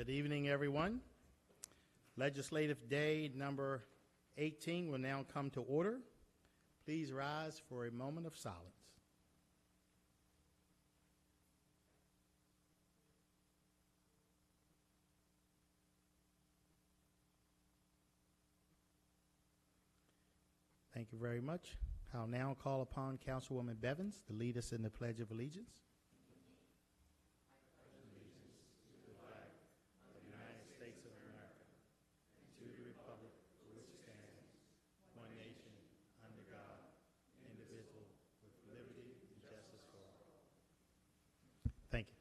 Good evening, everyone. Legislative Day number 18 will now come to order. Please rise for a moment of silence. Thank you very much. I'll now call upon Councilwoman Bevins to lead us in the Pledge of Allegiance. Thank you.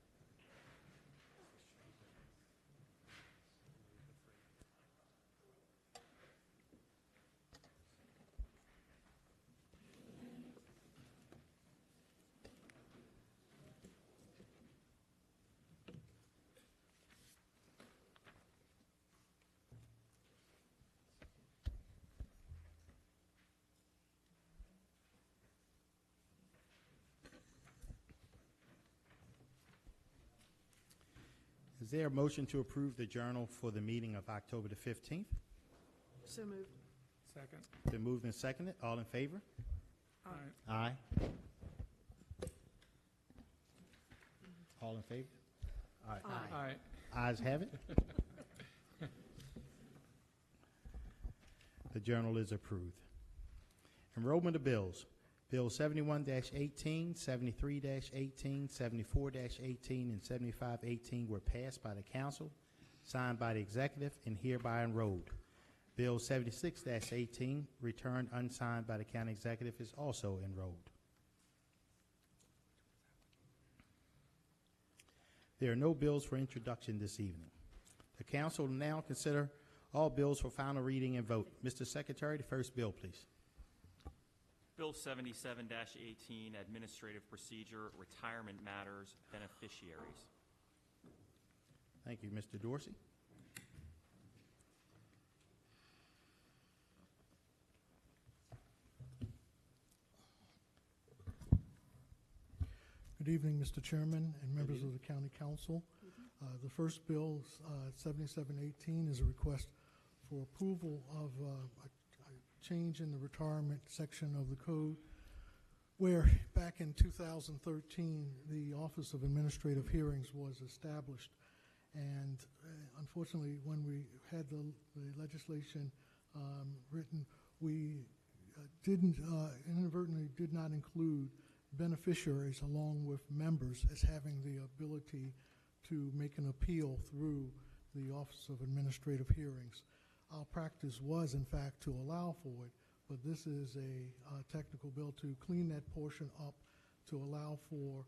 Is there a motion to approve the journal for the meeting of October the 15th? So moved. Second. Been moved and seconded. All in favor? Aye. Aye. All in favor? Aye. Aye. Ayes have it. The journal is approved. Enrollment of bills. Bill 71-18, 73-18, 74-18, and 75-18 were passed by the council, signed by the executive, and hereby enrolled. Bill 76-18, returned unsigned by the county executive, is also enrolled. There are no bills for introduction this evening. The council will now consider all bills for final reading and vote. Mr. Secretary, the first bill, please. Bill 77-18, Administrative Procedure, Retirement Matters, Beneficiaries. Thank you, Mr. Dorsey. Good evening, Mr. Chairman and members of the County Council. The first bill, 7718, is a request for approval of a change in the retirement section of the code, where back in 2013 the Office of Administrative Hearings was established, and unfortunately when we had the legislation written, we inadvertently did not include beneficiaries along with members as having the ability to make an appeal through the Office of Administrative Hearings. Our practice was, in fact, to allow for it, but this is a technical bill to clean that portion up to allow for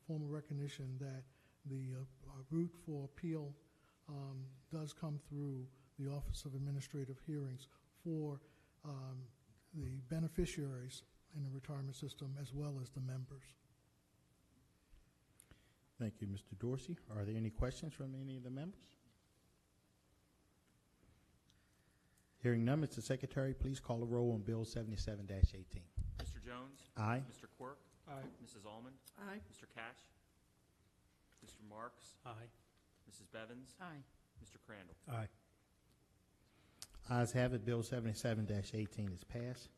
formal recognition that the route for appeal does come through the Office of Administrative Hearings for the beneficiaries in the retirement system as well as the members. Thank you, Mr. Dorsey. Are there any questions from any of the members? Hearing none, Mr. Secretary, please call the roll on Bill 77-18. Mr. Jones? Aye. Mr. Quirk? Aye. Mrs. Almond? Aye. Mr. Cash? Mr. Marks? Aye. Mrs. Bevins? Aye. Mr. Crandall? Aye. Ayes have it. Bill 77-18 is passed.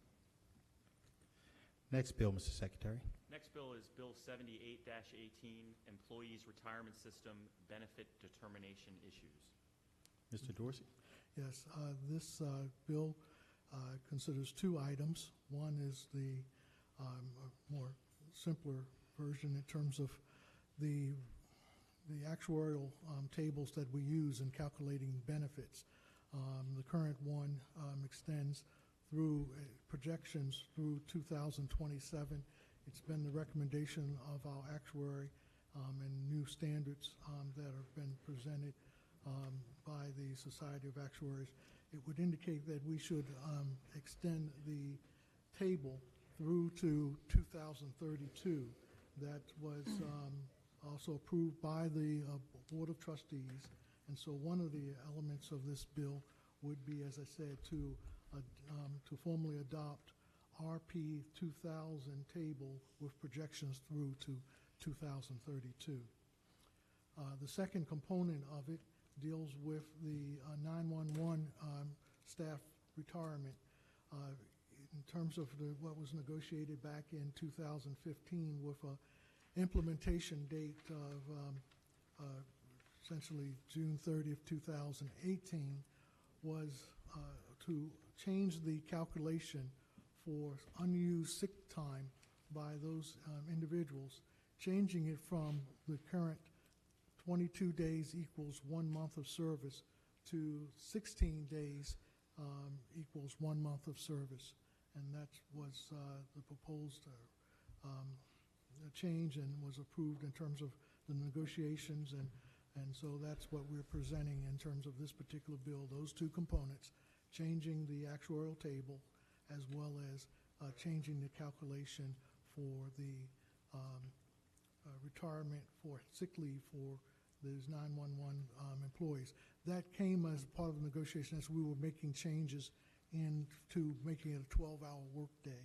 Next bill, Mr. Secretary. Next bill is Bill 78-18, Employees Retirement System Benefit Determination Issues. Mr. Dorsey. Yes, this bill considers two items. One is the more simpler version in terms of the actuarial tables that we use in calculating benefits. The current one extends through projections through 2027. It's been the recommendation of our actuary and new standards that have been presented by the Society of Actuaries. It would indicate that we should extend the table through to 2032. That was also approved by the Board of Trustees. And so one of the elements of this bill would be, as I said, to formally adopt RP 2000 table with projections through to 2032. The second component of it deals with the 911 staff retirement. In terms of what was negotiated back in 2015 with a implementation date of essentially June 30th, 2018, was to change the calculation for unused sick time by those individuals, changing it from the current 22 days equals 1 month of service to 16 days equals 1 month of service. And that was the proposed change, and was approved in terms of the negotiations, and so that's what we're presenting in terms of this particular bill, those two components, changing the actuarial table as well as changing the calculation for the retirement for sick leave for those 911 employees. That came as part of the negotiation as we were making changes into making it a 12-hour workday.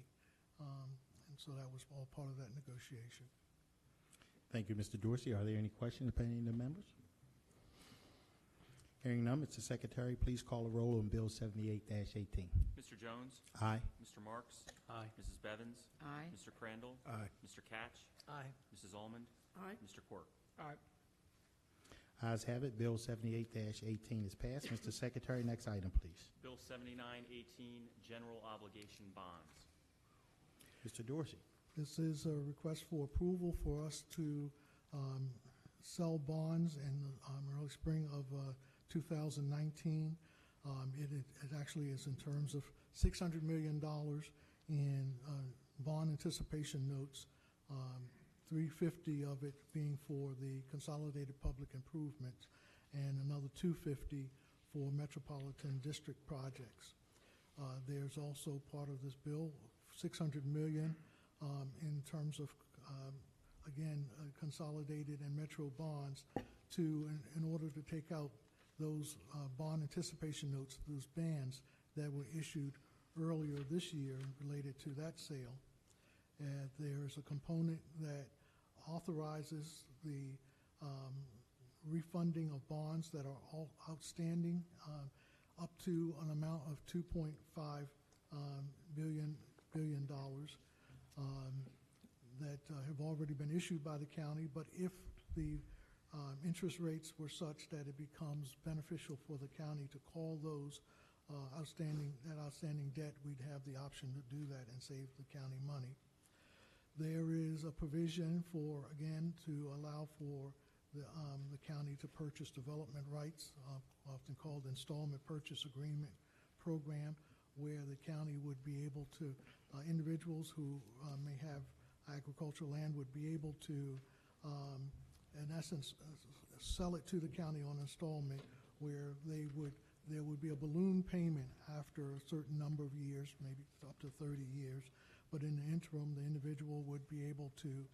And so that was all part of that negotiation. Thank you, Mr. Dorsey. Are there any questions by any of the members? Hearing none, Mr. Secretary, please call the roll on Bill 78-18. Mr. Jones? Aye. Mr. Marks? Aye. Mrs. Bevins? Aye. Mr. Crandall? Aye. Mr. Catch? Aye. Mrs. Almond? Aye. Mr. Quirk? Aye. Ayes have it. Bill 78-18 is passed. Mr. Secretary, next item, please. Bill 7918, general obligation bonds. Mr. Dorsey. This is a request for approval for us to sell bonds in the early spring of 2019. It actually is in terms of $600 million in bond anticipation notes, 350 of it being for the consolidated public improvements, and another 250 for metropolitan district projects. There's also part of this bill, $600 million in terms of, again, consolidated and metro bonds in order to take out those bond anticipation notes, those bands that were issued earlier this year related to that sale. There's a component that authorizes the refunding of bonds that are all outstanding up to an amount of $2.5 billion that have already been issued by the county, but if the interest rates were such that it becomes beneficial for the county to call those outstanding debt, we'd have the option to do that and save the county money. There is a provision for, again, to allow for the county to purchase development rights, often called installment purchase agreement program, where the county would be able to, individuals who may have agricultural land would be able to, in essence, sell it to the county on installment, where there would be a balloon payment after a certain number of years, maybe up to 30 years, but in the interim, the individual would be able to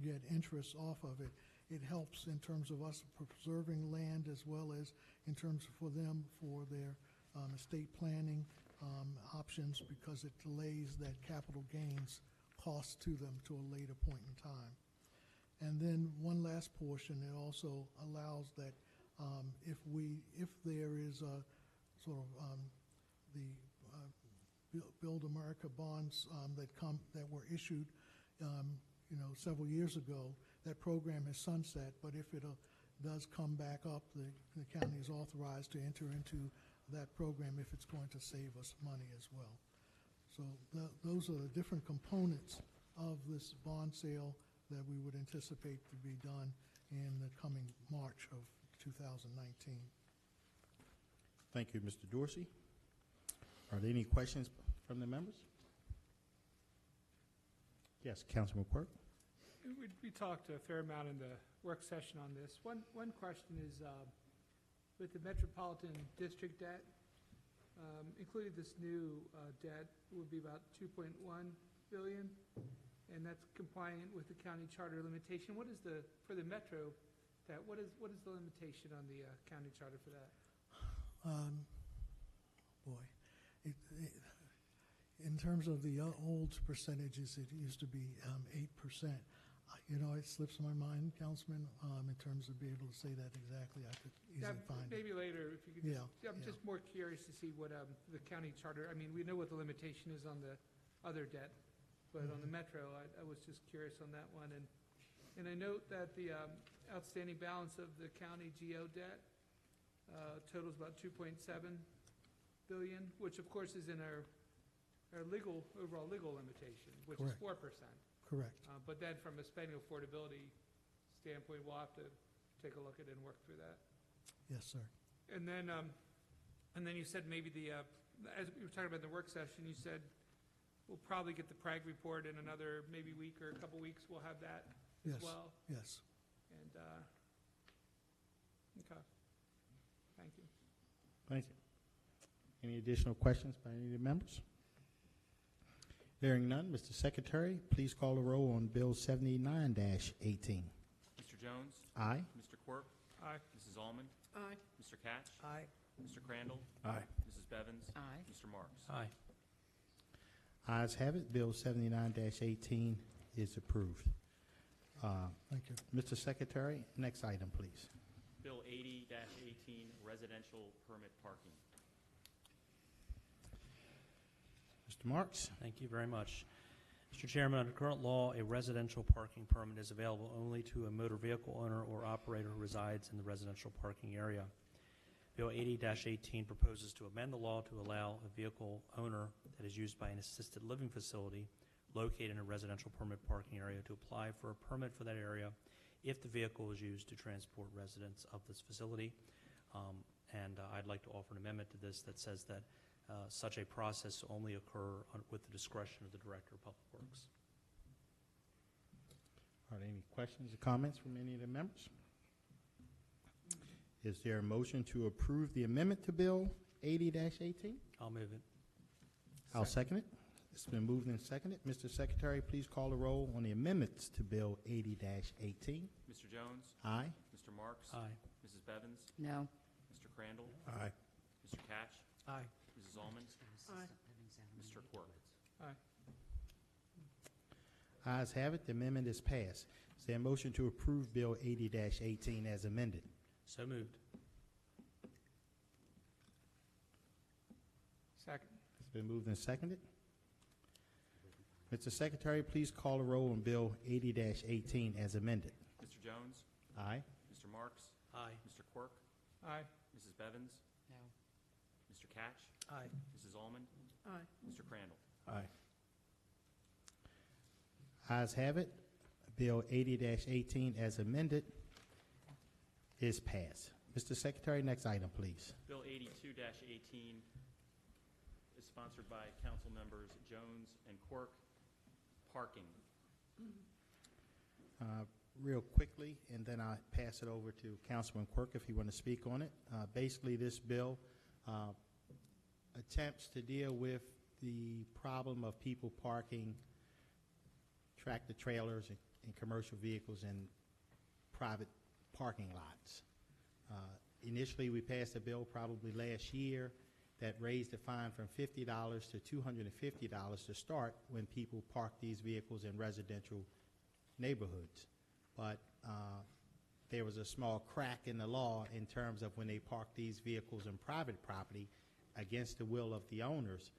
get interest off of it. It helps in terms of us preserving land, as well as in terms for them for their estate planning options, because it delays that capital gains cost to them to a later point in time. And then one last portion, it also allows that if there is a sort of the Build America bonds that were issued, several years ago, that program has sunset. But if it does come back up, the county is authorized to enter into that program if it's going to save us money as well. So those are the different components of this bond sale that we would anticipate to be done in the coming March of 2019. Thank you, Mr. Dorsey. Are there any questions from the members? Yes, Councilman Quirk. We talked a fair amount in the work session on this. One question is, with the Metropolitan District debt, including this new debt, would be about $2.1 billion, and that's compliant with the county charter limitation. What is for the Metro debt, what is the limitation on the county charter for that? In terms of the old percentages, it used to be 8%. It slips my mind, Councilman, in terms of being able to say that exactly. I could Yeah, easily find it. maybe later, if you could Yeah, just, I'm yeah. just more curious to see what the county charter, I mean, we know what the limitation is on the other debt, but on the Mhm. metro, I was just curious on that one. And I note that the outstanding balance of the county GO debt totals about 2.7 billion, which of course is in our overall legal limitation, which is Correct. 4%. Correct. But then from a spending affordability standpoint, we'll have to take a look at it and work through that. Yes, sir. And then you said maybe as we were talking about in the work session, you said we'll probably get the Prague report in another maybe week or a couple weeks. We'll have that as Yes, well. yes. And, okay. Thank you. Thank you. Any additional questions by any of the members? Hearing none, Mr. Secretary, please call the roll on Bill 79-18. Mr. Jones? Aye. Mr. Quirk? Aye. Mrs. Almond? Aye. Mr. Catch? Aye. Mr. Crandall? Aye. Mrs. Bevins? Aye. Mr. Marks? Aye. Ayes have it, Bill 79-18 is approved. Thank you. Mr. Secretary, next item, please. Bill 80-18, residential permit parking. Mr. Marks? Thank you very much. Mr. Chairman, under current law, a residential parking permit is available only to a motor vehicle owner or operator who resides in the residential parking area. Bill 80-18 proposes to amend the law to allow a vehicle owner that is used by an assisted living facility located in a residential permit parking area to apply for a permit for that area if the vehicle is used to transport residents of this facility. I'd like to offer an amendment to this that says that such a process only occur with the discretion of the Director of Public Works. Are there any questions or comments from any of the members? Is there a motion to approve the amendment to Bill 80-18? I'll move it. I'll second it. It's been moved and seconded. Mr. Secretary, please call the roll on the amendments to Bill 80-18. Mr. Jones? Aye. Mr. Marks? Aye. Mrs. Bevins? No. Mr. Crandall? Aye. Mr. Catch? Aye. Mrs. Almond? Aye. Mr. Quirk? Aye. Ayes have it, the amendment is passed. Is there a motion to approve Bill 80-18 as amended? So moved. Second. It's been moved and seconded. Mr. Secretary, please call the roll on Bill 80-18 as amended. Mr. Jones? Aye. Mr. Marks? Aye. Mr. Quirk? Aye. Mrs. Bevins? No. Mr. Catch? Aye. Mrs. Almond? Aye. Mr. Crandall? Aye. Ayes have it. Bill 80-18 as amended is passed. Mr. Secretary, next item, please. Bill 82-18 is sponsored by council members Jones and Quirk. Parking. Real quickly, and then I'll pass it over to Councilman Quirk if you want to speak on it. Basically, this bill attempts to deal with the problem of people parking tractor trailers and commercial vehicles in private parking lots. Initially, we passed a bill probably last year that raised the fine from $50 to $250 to start when people park these vehicles in residential neighborhoods. But there was a small crack in the law in terms of when they park these vehicles in private property against the will of the owners,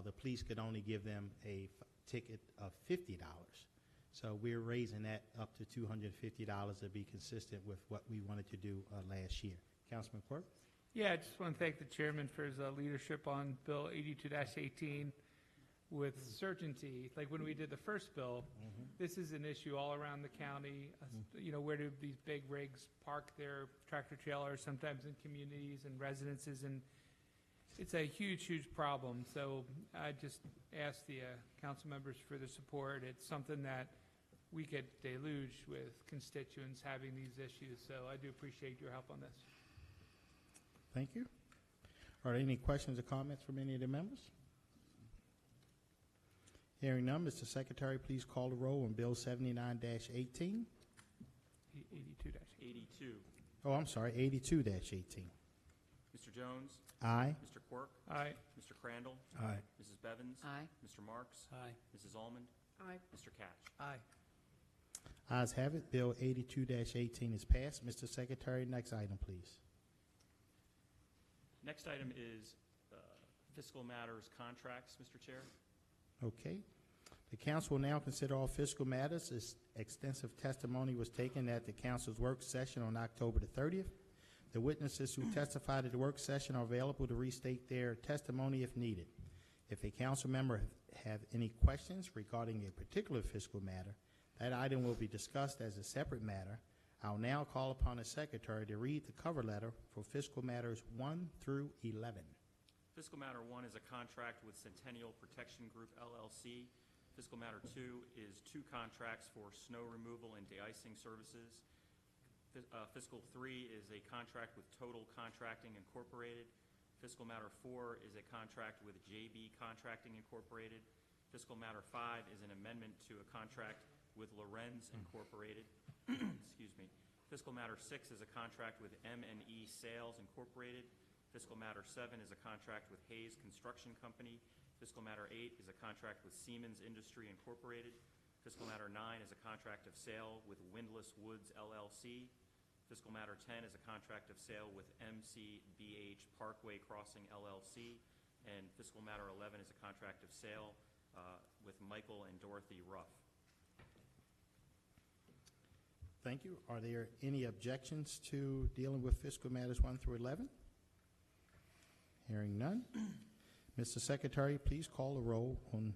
the police could only give them a ticket of $50. So we're raising that up to $250 to be consistent with what we wanted to do last year. Councilman Quirk? Yeah, I just want to thank the chairman for his leadership on Bill 82-18 with certainty. Like when we did the first bill, this is an issue all around the county. Where do these big rigs park their tractor trailers, sometimes in communities and residences, and it's a huge, huge problem. So I just ask the council members for the support. It's something that we get deluged with constituents having these issues, so I do appreciate your help on this. Thank you. Are there any questions or comments from any of the members? Hearing none, Mr. Secretary, please call the roll on Bill 79-18. 82-18. 82. Oh, I'm sorry, 82-18. Mr. Jones? Aye. Mr. Quirk? Aye. Mr. Crandall? Aye. Mrs. Bevins? Aye. Mr. Marks? Aye. Mrs. Almond? Aye. Mr. Catch? Aye. Ayes have it. Bill 82-18 is passed. Mr. Secretary, next item, please. Next item is fiscal matters contracts, Mr. Chair. Okay. The council will now consider all fiscal matters. Extensive testimony was taken at the council's work session on October the 30th. The witnesses who testified at the work session are available to restate their testimony if needed. If a council member have any questions regarding a particular fiscal matter, that item will be discussed as a separate matter. I'll now call upon the secretary to read the cover letter for fiscal matters 1 through 11. Fiscal matter 1 is a contract with Centennial Protection Group, LLC. Fiscal matter 2 is 2 contracts for snow removal and de-icing services. Fiscal 3 is a contract with Total Contracting Incorporated. Fiscal matter 4 is a contract with JB Contracting Incorporated. Fiscal matter 5 is an amendment to a contract with Lorenz Incorporated. Excuse me. Fiscal matter 6 is a contract with M&E Sales Incorporated. Fiscal matter 7 is a contract with Hayes Construction Company. Fiscal matter 8 is a contract with Siemens Industry Incorporated. Fiscal matter 9 is a contract of sale with Windlass Woods LLC. Fiscal matter 10 is a contract of sale with MCBH Parkway Crossing LLC. And fiscal matter 11 is a contract of sale with Michael and Dorothy Ruff. Thank you. Are there any objections to dealing with fiscal matters 1 through 11? Hearing none. Mr. Secretary, please call the roll on,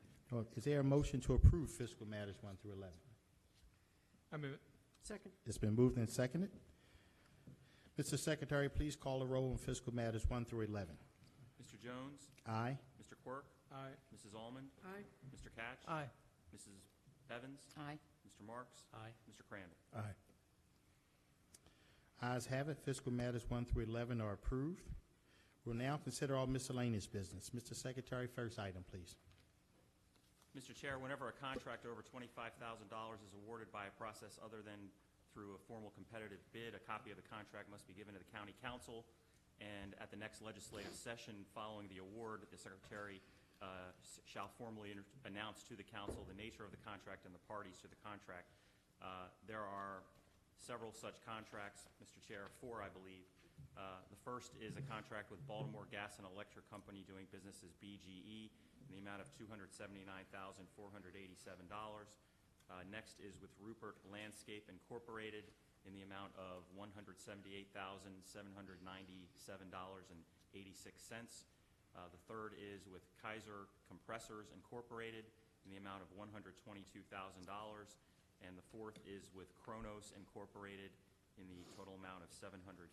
is there a motion to approve fiscal matters 1 through 11? I move it. Second. It's been moved and seconded. Mr. Secretary, please call the roll on fiscal matters 1 through 11. Mr. Jones? Aye. Mr. Quirk? Aye. Mrs. Almond? Aye. Mr. Catch? Aye. Mrs. Evans? Aye. Mr. Marks? Aye. Mr. Crandall? Aye. Ayes have it. Fiscal matters 1 through 11 are approved. We'll now consider all miscellaneous business. Mr. Secretary, first item, please. Mr. Chair, whenever a contract over $25,000 is awarded by a process other than through a formal competitive bid, a copy of the contract must be given to the county council. And at the next legislative session following the award, the secretary shall formally announce to the council the nature of the contract and the parties to the contract. There are several such contracts, Mr. Chair, 4, I believe. The first is a contract with Baltimore Gas and Electric Company doing business as BGE in the amount of $279,487. Next is with Rupert Landscape Incorporated in the amount of $178,797.86. The third is with Kaiser Compressors Incorporated in the amount of $122,000. And the fourth is with Kronos Incorporated in the total amount of $750,000.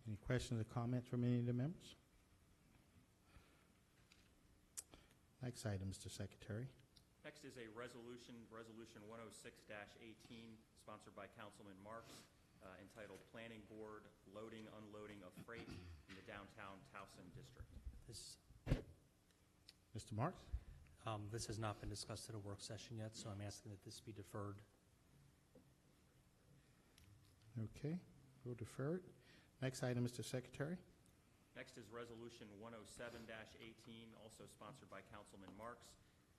Any questions or comments from any of the members? Next item, Mr. Secretary. Next is a resolution 106-18, sponsored by Councilman Marks, entitled Planning Board Loading, Unloading of Freight in the Downtown Towson District. Mr. Marks? This has not been discussed at a work session yet, so I'm asking that this be deferred. Okay, we'll defer it. Next item, Mr. Secretary. Next is Resolution 107-18, also sponsored by Councilman Marks,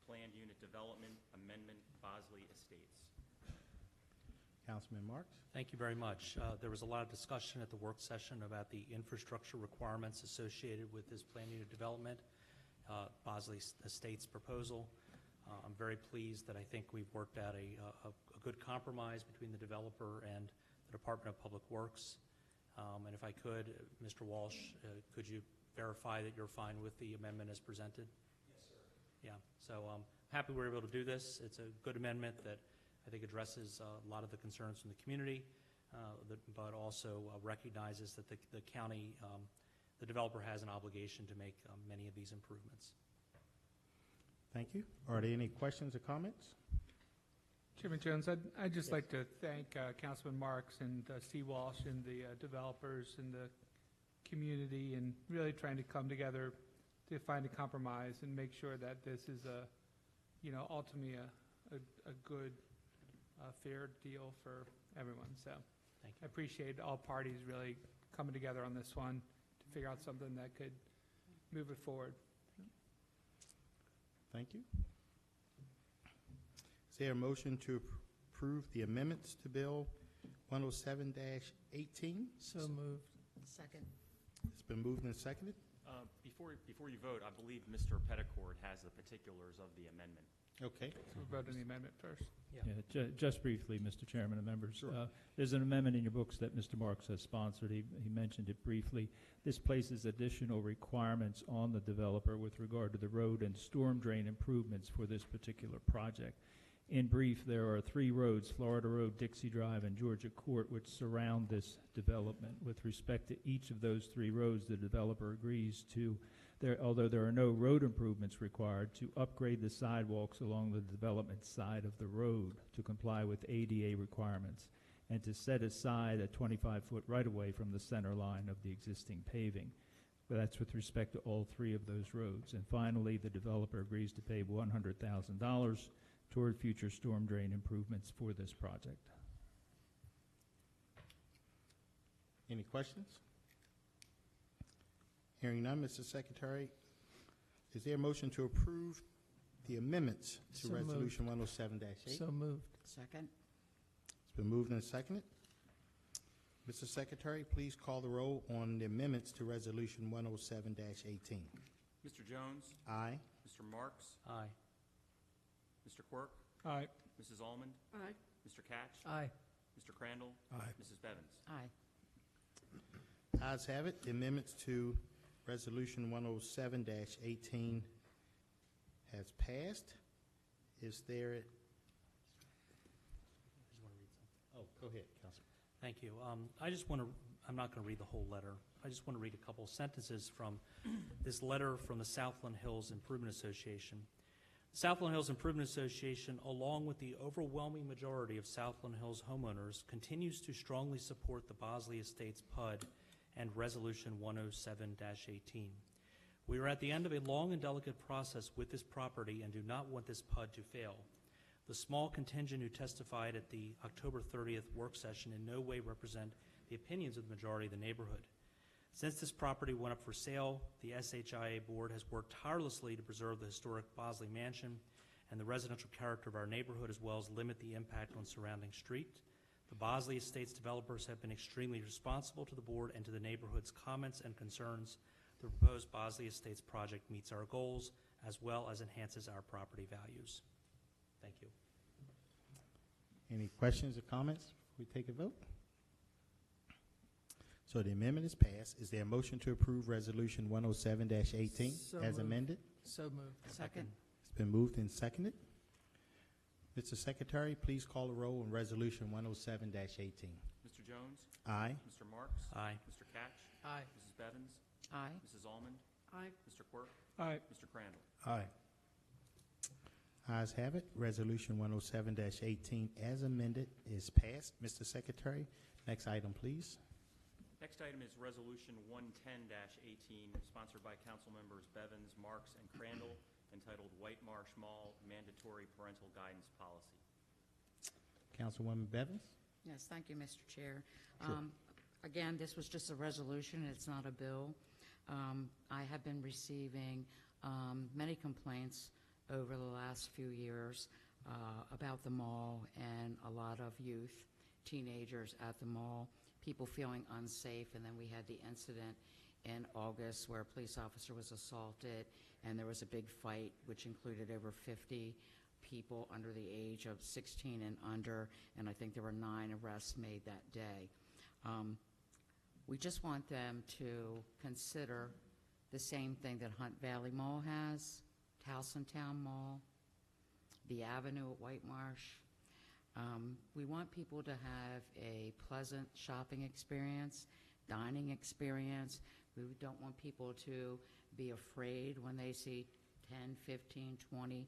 Planned Unit Development Amendment, Bosley Estates. Councilman Marks? Thank you very much. There was a lot of discussion at the work session about the infrastructure requirements associated with this planned unit development, Bosley Estates proposal. I'm very pleased that I think we've worked out a good compromise between the developer and the Department of Public Works. And if I could, Mr. Walsh, could you verify that you're fine with the amendment as presented? Yes, sir. Yeah, so I'm happy we're able to do this. It's a good amendment that I think addresses a lot of the concerns from the community, but also recognizes that the county, the developer has an obligation to make many of these improvements. Thank you. Are there any questions or comments? Chairman Jones, I'd just like to thank Councilman Marks and Steve Walsh and the developers and the community and really trying to come together to find a compromise and make sure that this is ultimately a good, fair deal for everyone. So Thank you. I appreciate all parties really coming together on this one to figure out something that could move it forward. Thank you. Is there a motion to approve the amendments to Bill 107-18? So moved. Second. It's been moved and seconded. Before you vote, I believe Mr. Petticord has the particulars of the amendment. Okay. So we'll vote on the amendment first. Yeah, just briefly, Mr. Chairman and members. Sure. There's an amendment in your books that Mr. Marks has sponsored. He mentioned it briefly. This places additional requirements on the developer with regard to the road and storm drain improvements for this particular project. In brief, there are 3 roads, Florida Road, Dixie Drive, and Georgia Court, which surround this development. With respect to each of those 3 roads, the developer agrees to, although there are no road improvements required, to upgrade the sidewalks along the development side of the road to comply with ADA requirements, and to set aside a 25-foot right-of-way from the center line of the existing paving. But that's with respect to all 3 of those roads. And finally, the developer agrees to pay $100,000 toward future storm drain improvements for this project. Any questions? Hearing none, Mr. Secretary, is there a motion to approve the amendments to So moved. Resolution 107-8? So moved. Second. It's been moved and seconded. Mr. Secretary, please call the roll on the amendments to Resolution 107-18. Mr. Jones? Aye. Mr. Marks? Aye. Mr. Quirk? Aye. Mrs. Almond? Aye. Mr. Catch? Aye. Mr. Crandall? Aye. Mrs. Bevins? Aye. Ayes have it. The amendments to Resolution 107-18 has passed. Is there? Oh, go ahead, Councilman. Thank you. I'm not going to read the whole letter. I just want to read a couple sentences from this letter from the Southland Hills Improvement Association. The Southland Hills Improvement Association, along with the overwhelming majority of Southland Hills homeowners, continues to strongly support the Bosley Estates PUD and Resolution 107-18. We are at the end of a long and delicate process with this property and do not want this PUD to fail. The small contingent who testified at the October 30th work session in no way represent the opinions of the majority of the neighborhood. Since this property went up for sale, the SHIA board has worked tirelessly to preserve the historic Bosley Mansion and the residential character of our neighborhood, as well as limit the impact on surrounding street. The Bosley Estates developers have been extremely responsible to the board and to the neighborhood's comments and concerns. The proposed Bosley Estates project meets our goals as well as enhances our property values. Thank you. Any questions or comments before we take a vote? So the amendment is passed. Is there a motion to approve Resolution 107-18 So as moved. amended? So moved. Second. It's been moved and seconded. Mr. Secretary, please call the roll on Resolution 107-18. Mr. Jones? Aye. Mr. Marks? Aye. Mr. Catch? Aye. Mrs. Bevins? Aye. Mrs. Almond? Aye. Mr. Quirk? Aye. Mr. Crandall? Aye. Ayes have it. Resolution 107-18 as amended is passed. Mr. Secretary, next item, please. Next item is Resolution 110-18, sponsored by Council Members Bevins, Marks, and Crandall, entitled White Marsh Mall Mandatory Parental Guidance Policy. Councilwoman Bevins? Yes, thank you, Mr. Chair. Sure. Again, this was just a resolution. It's not a bill. I have been receiving many complaints over the last few years about the mall and a lot of youth, teenagers at the mall, people feeling unsafe. And then we had the incident in August where a police officer was assaulted and there was a big fight which included over 50 people under the age of 16 and under, and I think there were 9 arrests made that day. We just want them to consider the same thing that Hunt Valley Mall has, Towsontown Mall, the Avenue at White Marsh. We want people to have a pleasant shopping experience, dining experience. We don't want people to be afraid when they see 10, 15, 20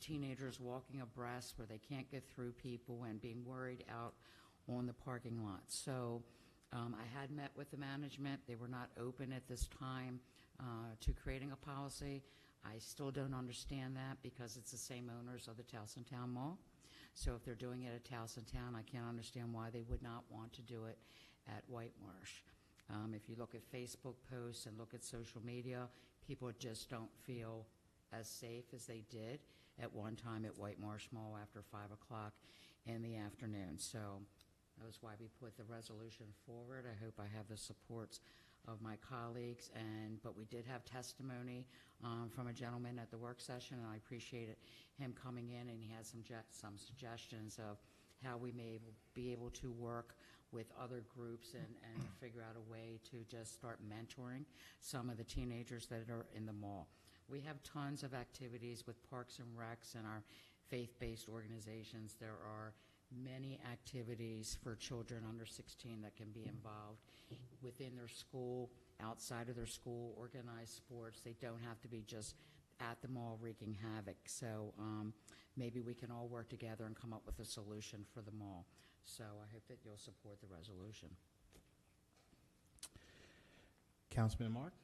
teenagers walking abreast where they can't get through people and being worried out on the parking lot. So I had met with the management. They were not open at this time to creating a policy. I still don't understand that because it's the same owners of the Towsontown Mall. So if they're doing it at Towsontown, I can't understand why they would not want to do it at White Marsh. If you look at Facebook posts and look at social media, people just don't feel as safe as they did at one time at White Marsh Mall after 5 o'clock in the afternoon. So that was why we put the resolution forward. I hope I have the supports of my colleagues, but we did have testimony from a gentleman at the work session, and I appreciated him coming in, and he had some suggestions of how we may be able to work with other groups and figure out a way to just start mentoring some of the teenagers that are in the mall. We have tons of activities with Parks and Recs and our faith-based organizations. There are many activities for children under 16 that can be involved within their school, outside of their school, organized sports. They don't have to be just at the mall wreaking havoc. So maybe we can all work together and come up with a solution for the mall. So I hope that you'll support the resolution. Councilman Marks?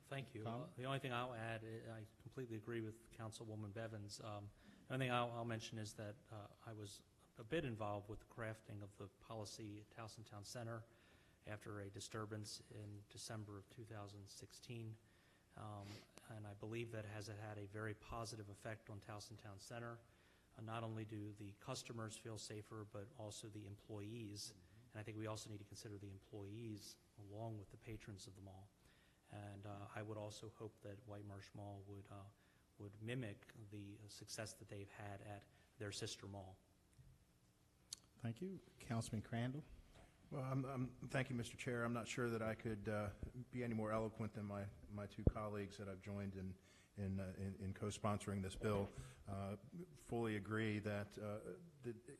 Thank you. Comment? The only thing I'll add, I completely agree with Councilwoman Bevins. The only thing I'll mention is that I was a bit involved with the crafting of the policy at Towson Town Center after a disturbance in December of 2016. And I believe that has had a very positive effect on Towson Town Center. Not only do the customers feel safer, but also the employees. And I think we also need to consider the employees along with the patrons of the mall. And I would also hope that White Marsh Mall would mimic the success that they've had at their sister mall. Thank you. Councilman Crandall? Well, thank you, Mr. Chair. I'm not sure that I could be any more eloquent than my two colleagues that I've joined in co-sponsoring this bill. Fully agree that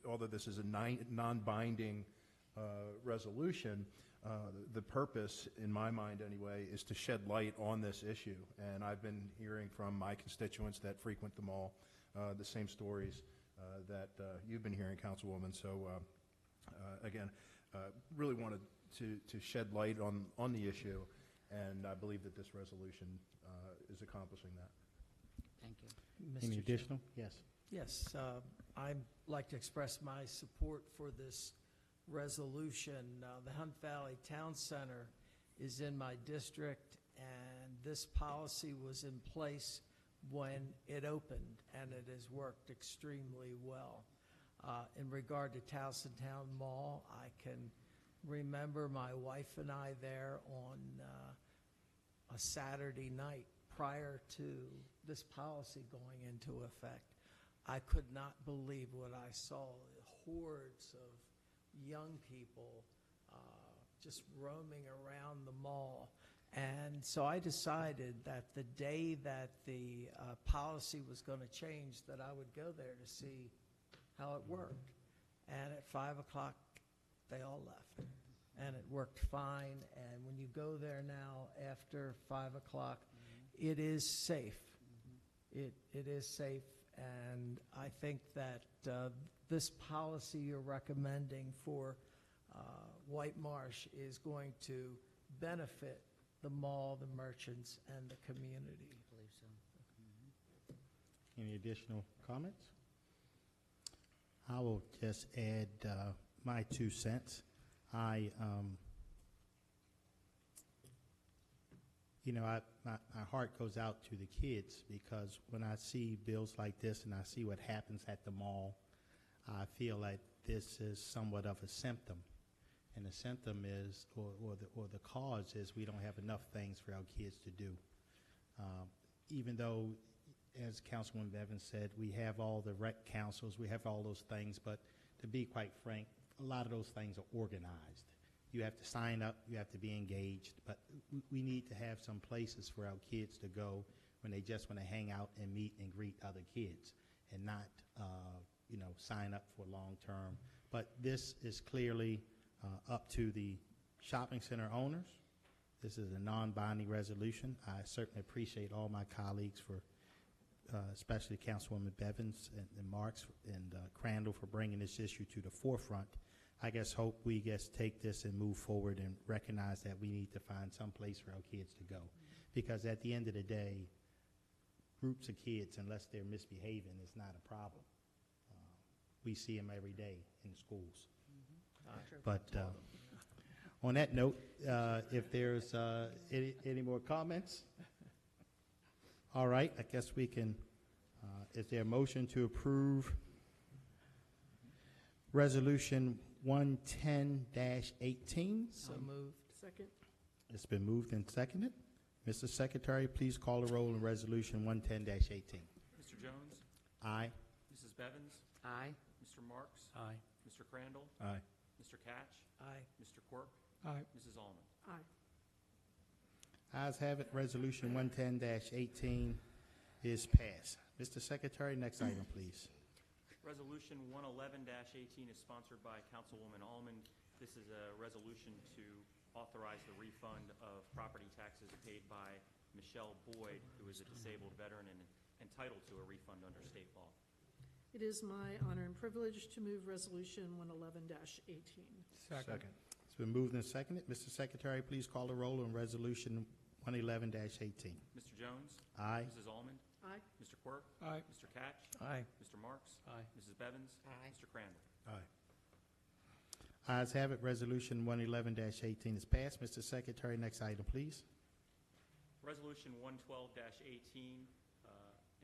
although this is a non-binding resolution, the purpose, in my mind anyway, is to shed light on this issue. And I've been hearing from my constituents that frequent the mall the same stories that you've been hearing, Councilwoman. So again, really wanted to shed light on the issue, and I believe that this resolution is accomplishing that. Thank you. Any Mr. Chair. additional? Yes. Yes, I'd like to express my support for this resolution. The Hunt Valley Town Center is in my district, and this policy was in place when it opened, and it has worked extremely well. In regard to Towson Town Mall, I can remember my wife and I there on a Saturday night prior to this policy going into effect. I could not believe what I saw, hordes of young people just roaming around the mall. And so I decided that the day that the policy was going to change, that I would go there to see how it worked. And at 5 o'clock, they all left. And it worked fine. And when you go there now after 5 o'clock, it is safe. It is safe. And I think that this policy you're recommending for White Marsh is going to benefit the mall, the merchants, and the community. I believe so. Any additional comments? I will just add my 2 cents. My heart goes out to the kids, because when I see bills like this and I see what happens at the mall, I feel like this is somewhat of a symptom. And the symptom is, or the cause is, we don't have enough things for our kids to do. Even though, as Councilwoman Bevins said, we have all the rec councils, we have all those things, but to be quite frank, a lot of those things are organized. You have to sign up, you have to be engaged, but we need to have some places for our kids to go when they just want to hang out and meet and greet other kids, and not, sign up for long term. But this is clearly up to the shopping center owners. This is a non-binding resolution. I certainly appreciate all my colleagues for, especially Councilwoman Bevins and Marks and Crandall, for bringing this issue to the forefront. I guess hope we take this and move forward and recognize that we need to find some place for our kids to go. Because at the end of the day, groups of kids, unless they're misbehaving, is not a problem. We see them every day in schools. But on that note, if there's any more comments, All right, I guess we can, is there a motion to approve Resolution 110-18? So moved. Second. It's been moved and seconded. Mr. Secretary, please call the roll on Resolution 110-18. Mr. Jones? Aye. Mrs. Bevins? Aye. Mr. Marks? Aye. Mr. Crandall? Aye. Mr. Catch? Aye. Mr. Quirk? Aye. Mrs. Allman? Aye. Ayes have it, Resolution 110-18 is passed. Mr. Secretary, next item, please. Resolution 111-18 is sponsored by Councilwoman Allman. This is a resolution to authorize the refund of property taxes paid by Michelle Boyd, who is a disabled veteran and entitled to a refund under state law. It is my honor and privilege to move Resolution 111-18. Second. It's been moved and seconded. Mr. Secretary, please call the roll on Resolution 111-18. Mr. Jones? Aye. Mrs. Allman? Aye. Mr. Quirk? Aye. Mr. Catch? Aye. Mr. Marks? Aye. Mrs. Bevins? Aye. Mr. Crandall? Aye. Ayes have it, Resolution 111-18 is passed. Mr. Secretary, next item, please. Resolution 112-18,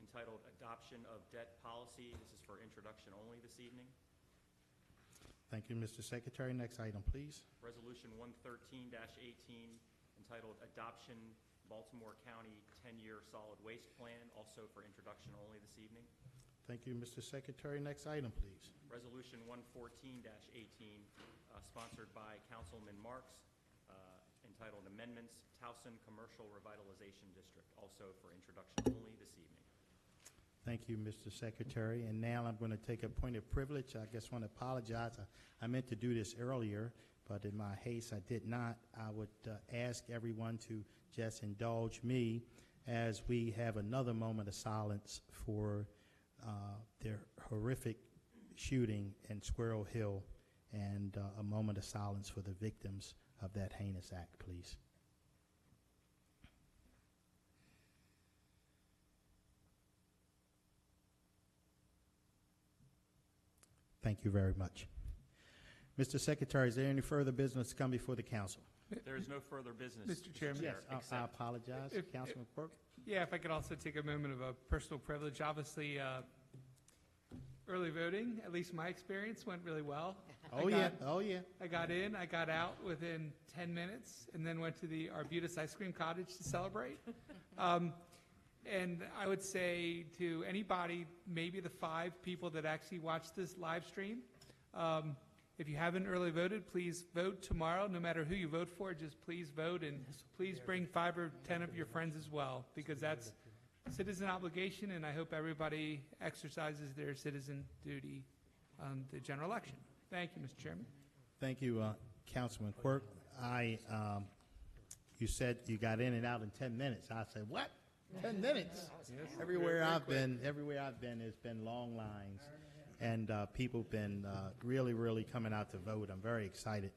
entitled Adoption of Debt Policy. This is for introduction only this evening. Thank you, Mr. Secretary. Next item, please. Resolution 113-18, entitled Adoption Baltimore County 10-Year Solid Waste Plan, also for introduction only this evening. Thank you, Mr. Secretary. Next item, please. Resolution 114-18, sponsored by Councilman Marks, entitled Amendments Towson Commercial Revitalization District, also for introduction only this evening. Thank you, Mr. Secretary. And now I'm going to take a point of privilege. I just want to apologize. I meant to do this earlier, but in my haste, I did not. I would ask everyone to just indulge me as we have another moment of silence for their horrific shooting in Squirrel Hill, and a moment of silence for the victims of that heinous act, please. Thank you very much. Mr. Secretary, is there any further business to come before the council? There is no further business. Mr. Chairman. Yes, I except- apologize. If- Councilman Quirk? Yeah, if I could also take a moment of a personal privilege. Obviously, early voting, at least my experience, went really well. Oh, yeah, oh, yeah. I got in, I got out within 10 minutes, and then went to the Arbutus Ice Cream Cottage to celebrate. And I would say to anybody, maybe the 5 people that actually watched this live stream, if you haven't early voted, please vote tomorrow. No matter who you vote for, just please vote, and please bring 5 or 10 of your friends as well, because that's citizen obligation, and I hope everybody exercises their citizen duty on the general election. Thank you, Mr. Chairman. Thank you, Councilman Quirk. You said you got in and out in 10 minutes. I said, what? 10 minutes? Everywhere I've been, it's been long lines, and people have been really, really coming out to vote. I'm very excited,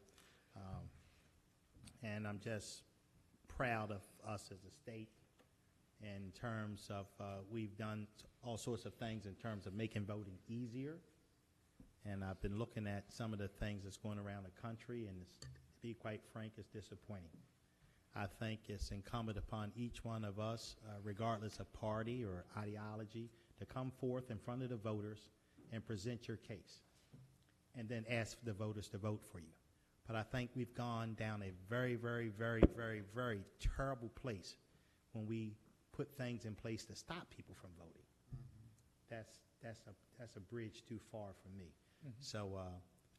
and I'm just proud of us as a state in terms of we've done all sorts of things in terms of making voting easier. And I've been looking at some of the things that's going around the country, and to be quite frank, it's disappointing. I think it's incumbent upon each one of us, regardless of party or ideology, to come forth in front of the voters and present your case, and then ask the voters to vote for you. But I think we've gone down a very, very, very, very, very terrible place when we put things in place to stop people from voting. That's a bridge too far for me. So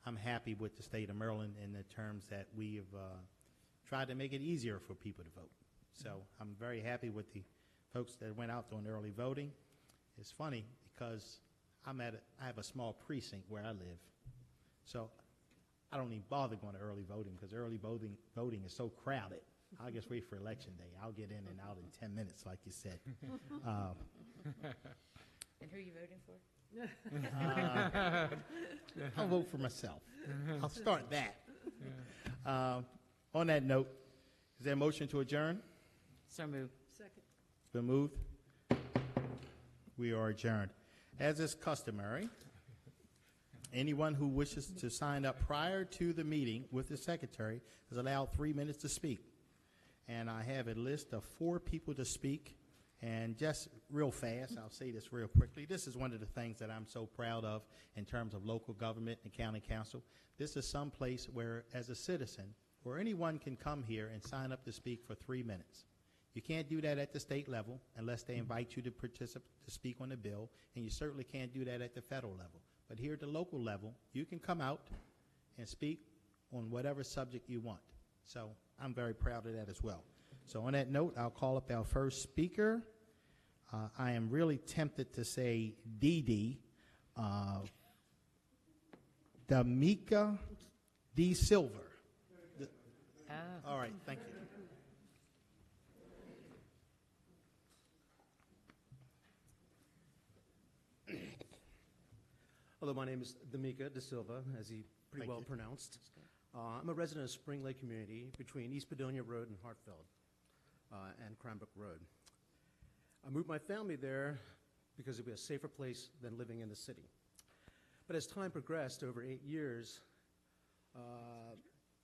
I'm happy with the state of Maryland in the terms that we have tried to make it easier for people to vote. So I'm very happy with the folks that went out doing early voting. It's funny because I have a small precinct where I live, so I don't even bother going to early voting because early voting is so crowded. I'll just wait for election day. I'll get in and out in 10 minutes, like you said. And who are you voting for? I'll vote for myself. I'll start that. On that note, is there a motion to adjourn? So moved. Second. It's been moved. We are adjourned. As is customary, anyone who wishes to sign up prior to the meeting with the secretary is allowed 3 minutes to speak. And I have a list of 4 people to speak, And just real fast, I'll say this real quickly. This is one of the things that I'm so proud of in terms of local government and county council. This is some place where, as a citizen, where anyone can come here and sign up to speak for 3 minutes. You can't do that at the state level unless they invite you to participate, to speak on the bill, and you certainly can't do that at the federal level. But here at the local level, you can come out and speak on whatever subject you want. So I'm very proud of that as well. So on that note, I'll call up our first speaker. I am really tempted to say Dee D'Amica D. Silver. All right, thank you. Hello, my name is D'Amica De Silva, as he pretty Thank well you. pronounced. I'm a resident of Spring Lake community between East Padonia Road and Hartfeld and Cranbrook Road. I moved my family there because it would be a safer place than living in the city. But as time progressed over 8 years,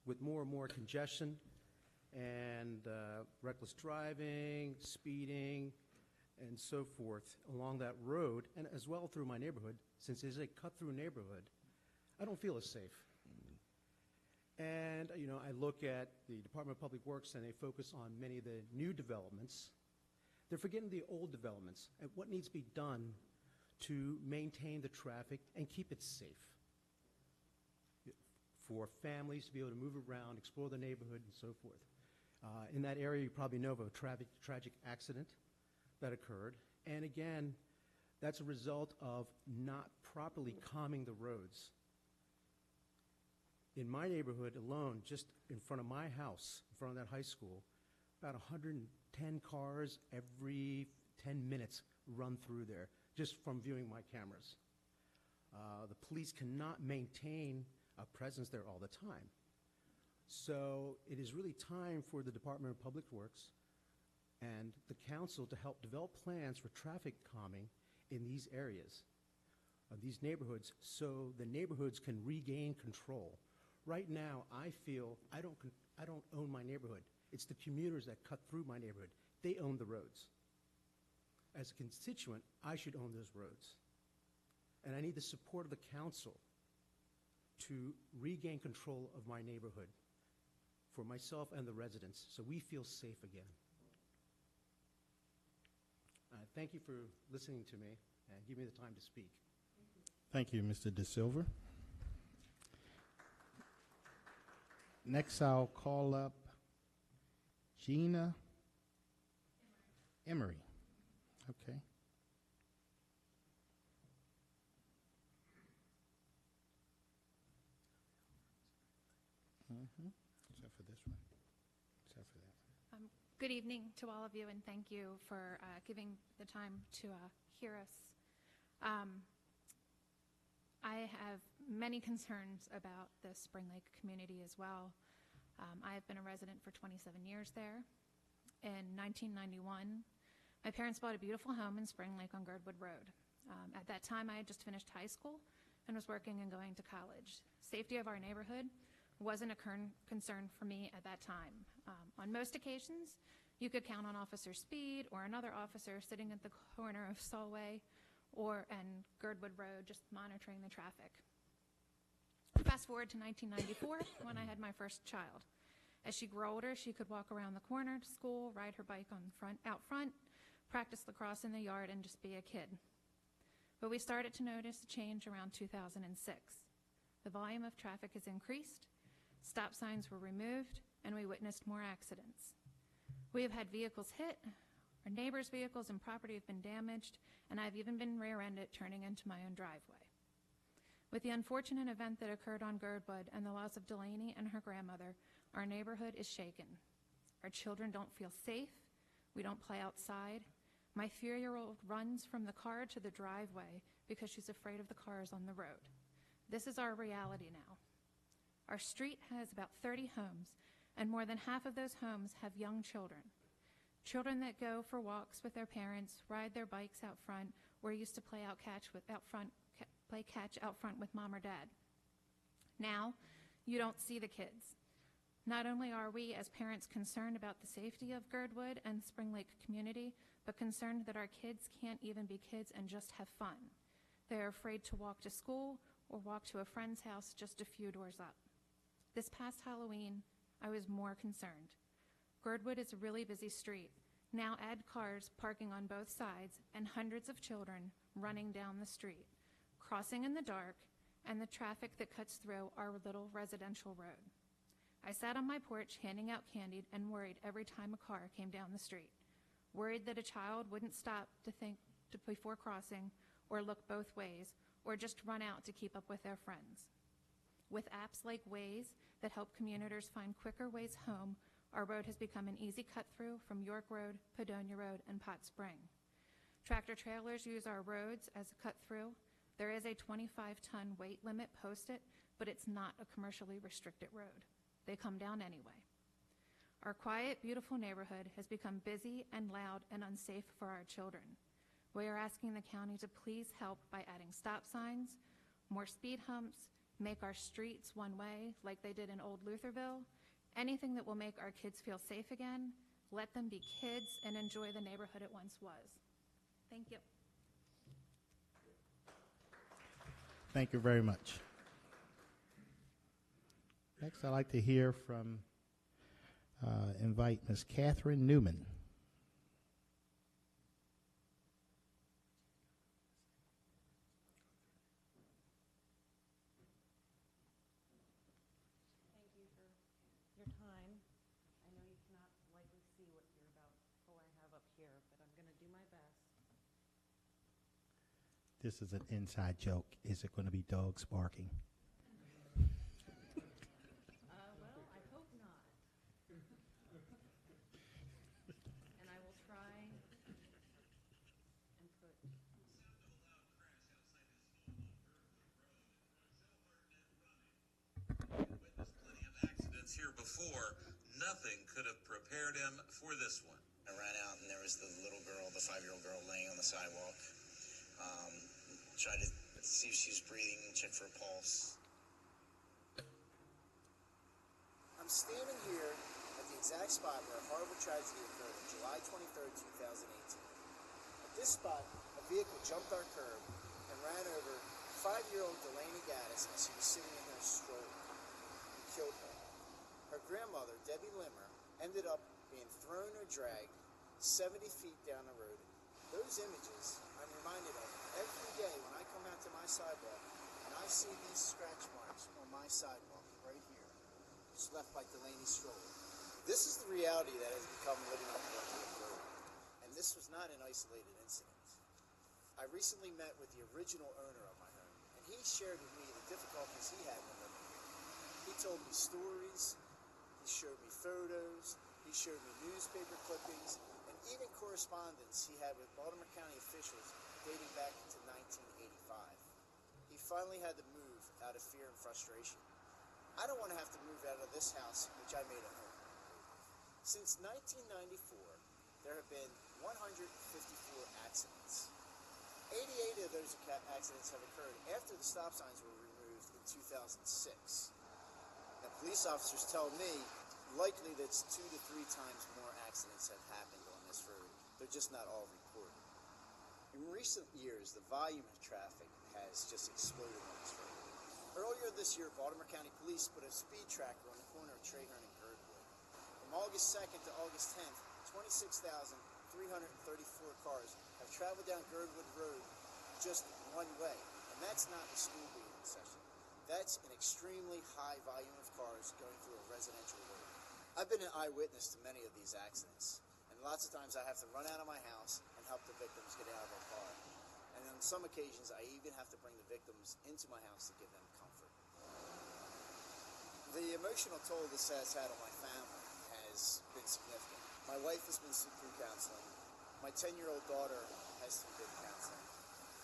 with more and more congestion and reckless driving, speeding, and so forth along that road, and as well through my neighborhood, since it is a cut-through neighborhood, I don't feel as safe. And, you know, I look at the Department of Public Works and they focus on many of the new developments. They're forgetting the old developments and what needs to be done to maintain the traffic and keep it safe for families to be able to move around, explore the neighborhood, and so forth. In that area, you probably know of a tragic accident that occurred. And again, that's a result of not properly calming the roads. In my neighborhood alone, just in front of my house, in front of that high school, about 110 cars every 10 minutes run through there, just from viewing my cameras. The police cannot maintain a presence there all the time. So it is really time for the Department of Public Works and the council to help develop plans for traffic calming in these areas, these neighborhoods, so the neighborhoods can regain control. Right now, I feel I don't own my neighborhood. It's the commuters that cut through my neighborhood. They own the roads. As a constituent, I should own those roads. And I need the support of the council to regain control of my neighborhood for myself and the residents, so we feel safe again. Thank you for listening to me and giving me the time to speak. Thank you, Mr. De Silva. Next, I'll call up Gina Emery. Okay. Except for this one. Except for that. Good evening to all of you, and thank you for giving the time to hear us. I have many concerns about the Spring Lake community as well. I have been a resident for 27 years there. In 1991, my parents bought a beautiful home in Spring Lake on Girdwood Road. At that time, I had just finished high school and was working and going to college. Safety of our neighborhood wasn't a concern for me at that time. On most occasions, you could count on Officer Speed or another officer sitting at the corner of Solway and Girdwood Road just monitoring the traffic. Fast forward to 1994 when I had my first child. As she grew older, she could walk around the corner to school, ride her bike out front, practice lacrosse in the yard, and just be a kid. But we started to notice a change around 2006. The volume of traffic has increased, stop signs were removed, and we witnessed more accidents. We have had vehicles hit, our neighbors' vehicles and property have been damaged, and I've even been rear-ended turning into my own driveway. With the unfortunate event that occurred on Girdwood and the loss of Delaney and her grandmother, our neighborhood is shaken. Our children don't feel safe. We don't play outside. My 4-year-old runs from the car to the driveway because she's afraid of the cars on the road. This is our reality now. Our street has about 30 homes, and more than half of those homes have young children. Children that go for walks with their parents, ride their bikes out front, or used to play catch out front with mom or dad. Now, you don't see the kids. Not only are we as parents concerned about the safety of Girdwood and Spring Lake community, but concerned that our kids can't even be kids and just have fun. They are afraid to walk to school or walk to a friend's house just a few doors up. This past Halloween, I was more concerned. Girdwood is a really busy street. Now add cars parking on both sides and hundreds of children running down the street, crossing in the dark, and the traffic that cuts through our little residential road. I sat on my porch handing out candy and worried every time a car came down the street, worried that a child wouldn't stop to think before crossing or look both ways or just run out to keep up with their friends. With apps like Waze that help commuters find quicker ways home, our road has become an easy cut-through from York Road, Padonia Road, and Pot Spring. Tractor trailers use our roads as a cut-through. There is a 25-ton weight limit posted, but it's not a commercially restricted road. They come down anyway. Our quiet, beautiful neighborhood has become busy and loud and unsafe for our children. We are asking the county to please help by adding stop signs, more speed humps, make our streets one way like they did in Old Lutherville, anything that will make our kids feel safe again, let them be kids and enjoy the neighborhood it once was. Thank you. Thank you very much. Next, I'd like to hear from, invite Ms. Catherine Newman. Thank you for your time. I know you cannot likely see what I have up here, but I'm going to do my best. This is an inside joke. Is it going to be dogs barking? Well, I hope not. And I will try and put... Witnessed plenty of accidents here before. Nothing could have prepared him for this one. I ran out and there was the little girl, the 5-year-old girl, laying on the sidewalk. Tried to see if she was breathing, check for a pulse. I'm standing here at the exact spot where a horrible tragedy occurred on July 23rd, 2018. At this spot, a vehicle jumped our curb and ran over 5-year-old Delaney Gaddis as she was sitting in her stroller and killed her. Her grandmother, Debbie Limmer, ended up being thrown or dragged 70 feet down the road. Those images I'm reminded of every day when I come out to my sidewalk and I see these scratch marks on my sidewalk right here, just left by Delaney's stroller. This is the reality that has become living on Brookwood Road, and this was not an isolated incident. I recently met with the original owner of my home, and he shared with me the difficulties he had when living here. He told me stories, he showed me photos, he showed me newspaper clippings, and even correspondence he had with Baltimore County officials dating back to 1985. He finally had to move out of fear and frustration. I don't want to have to move out of this house, which I made a home. Since 1994, there have been 154 accidents. 88 of those accidents have occurred after the stop signs were removed in 2006. Now, police officers tell me likely that's 2 to 3 times more accidents have happened on this road. They're just not all reported. In recent years, the volume of traffic has just exploded on this road. Earlier this year, Baltimore County Police put a speed tracker on the corner of Traherne and Girdwood. From August 2nd to August 10th, 26,334 cars have traveled down Girdwood Road just one way. And that's not the school being in session. That's an extremely high volume of cars going through a residential road. I've been an eyewitness to many of these accidents, and lots of times I have to run out of my house and help the victims get out of their car. And on some occasions, I even have to bring the victims into my house to give them comfort. The emotional toll this has had on my family has been significant. My wife has been through counseling. My 10-year-old daughter has some good counseling.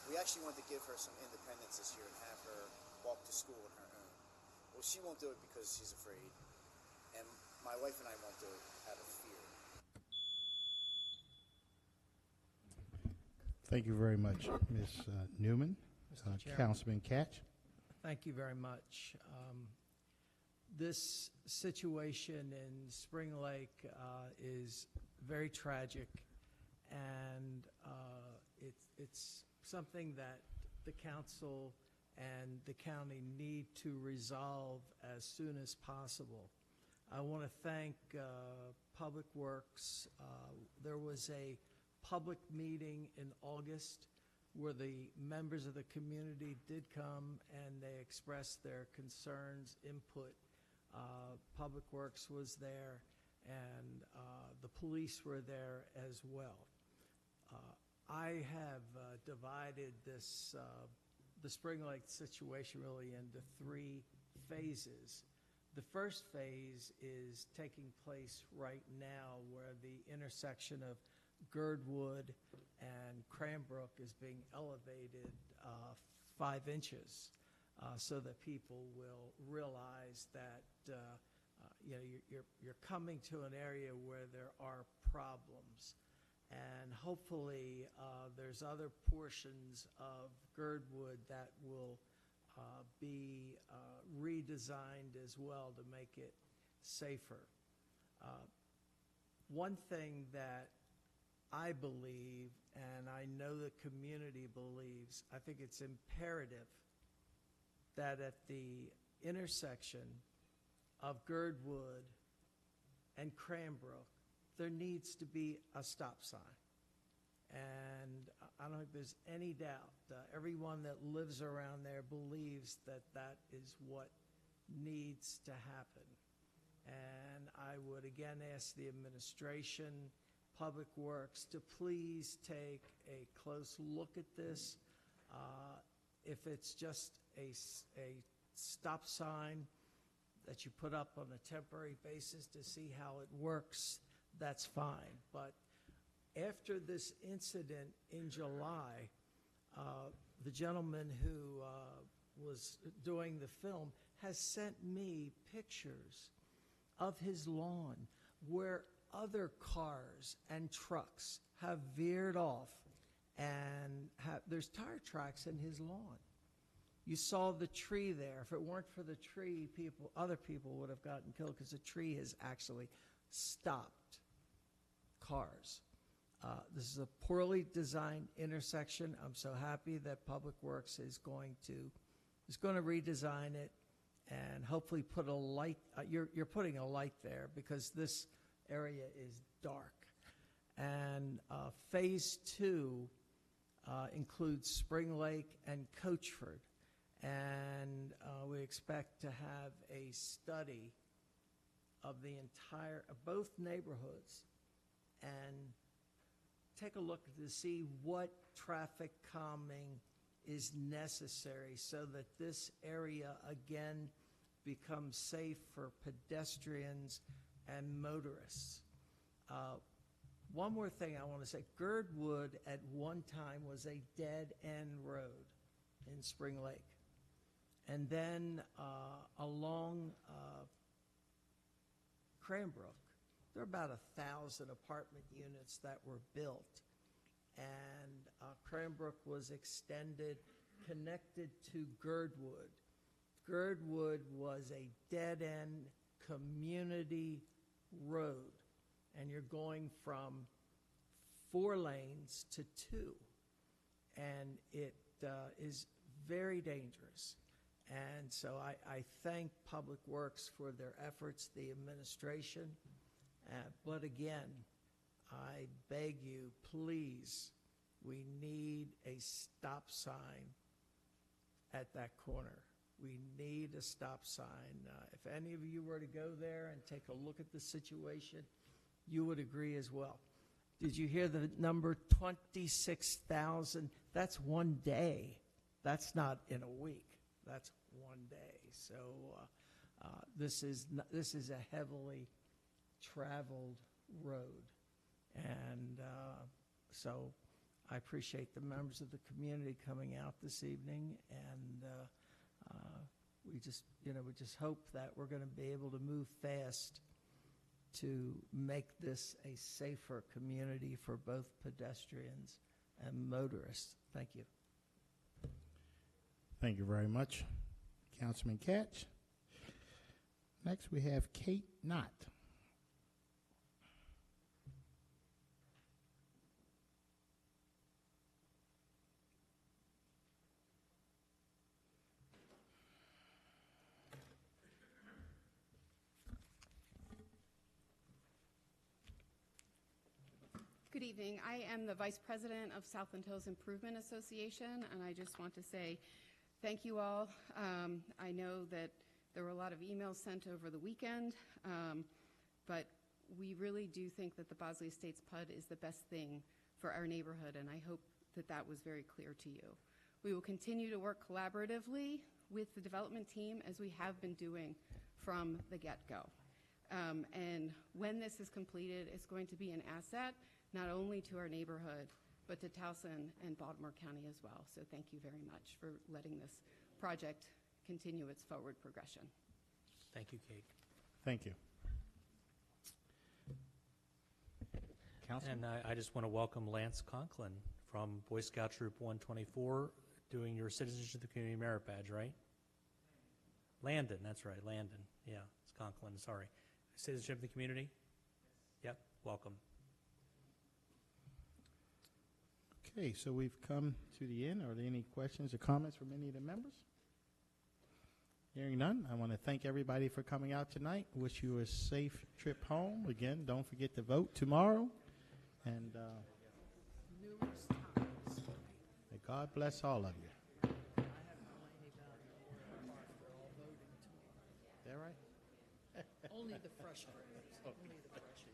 We actually want to give her some independence this year and have her walk to school on her own. Well, she won't do it because she's afraid, and my wife and I won't do it out of fear. Thank you very much, Ms. Newman. Mr. Chairman. Councilman Catch. Thank you very much. This situation in Spring Lake is very tragic, and it's something that the council and the county need to resolve as soon as possible. I want to thank Public Works. There was a public meeting in August where the members of the community did come and they expressed their concerns, input. Public Works was there, and the police were there as well. I have divided this the Spring Lake situation really into 3 phases. The first phase is taking place right now, where the intersection of Girdwood and Cranbrook is being elevated 5 inches, so that people will realize that you know, you're coming to an area where there are problems. And hopefully there's other portions of Girdwood that will be redesigned as well to make it safer. One thing that I believe, and I know the community believes, I think it's imperative that at the intersection of Girdwood and Cranbrook, there needs to be a stop sign. And I don't think there's any doubt, everyone that lives around there believes that that is what needs to happen. And I would again ask the administration, Public Works, to please take a close look at this. If it's just a stop sign that you put up on a temporary basis to see how it works, that's fine. But after this incident in July, the gentleman who was doing the film has sent me pictures of his lawn where other cars and trucks have veered off, and there's tire tracks in his lawn. You saw the tree there. If it weren't for the tree, other people would have gotten killed, because the tree has actually stopped cars. This is a poorly designed intersection. I'm so happy that Public Works is going to redesign it and hopefully put a light. You're putting a light there because this area is dark. And phase 2 includes Spring Lake and Coachford. And we expect to have a study of both neighborhoods and take a look to see what traffic calming is necessary so that this area again becomes safe for pedestrians and motorists. One more thing I want to say. Girdwood at one time was a dead-end road in Spring Lake. And then along Cranbrook, there are about 1,000 apartment units that were built. And Cranbrook was extended, connected to Girdwood. Girdwood was a dead-end community road. And you're going from 4 lanes to 2. And it is very dangerous. And so I thank Public Works for their efforts, the administration. But again, I beg you, please, we need a stop sign at that corner. We need a stop sign. If any of you were to go there and take a look at the situation, you would agree as well. Did you hear the number 26,000? That's one day. That's not in a week. That's one day. So this is a heavily traveled road. And so I appreciate the members of the community coming out this evening, and we just hope that we're going to be able to move fast to make this a safer community for both pedestrians and motorists. Thank you. Thank you very much, Councilman Katz. Next, we have Kate Knott. Good evening. I am the Vice President of Southland Hills Improvement Association, and I just want to say thank you all. I know that there were a lot of emails sent over the weekend, but we really do think that the Bosley Estates PUD is the best thing for our neighborhood, and I hope that that was very clear to you. We will continue to work collaboratively with the development team as we have been doing from the get-go. And when this is completed, it's going to be an asset not only to our neighborhood, but to Towson and Baltimore County as well. So thank you very much for letting this project continue its forward progression. Thank you, Kate. Thank you. Councilman? And I just want to welcome Lance Conklin from Boy Scout Troop 124, doing your Citizenship of the Community Merit Badge, right? Landon, that's right, Landon. Yeah, it's Conklin, sorry. Citizenship of the Community? Yep, welcome. Okay, so we've come to the end. Are there any questions or comments from any of the members? Hearing none, I want to thank everybody for coming out tonight. Wish you a safe trip home. Again, don't forget to vote tomorrow. And Numerous times. may God bless all of you. I have no idea about they're all voting tomorrow. Is that right? Only the frustrated, only the frustrated.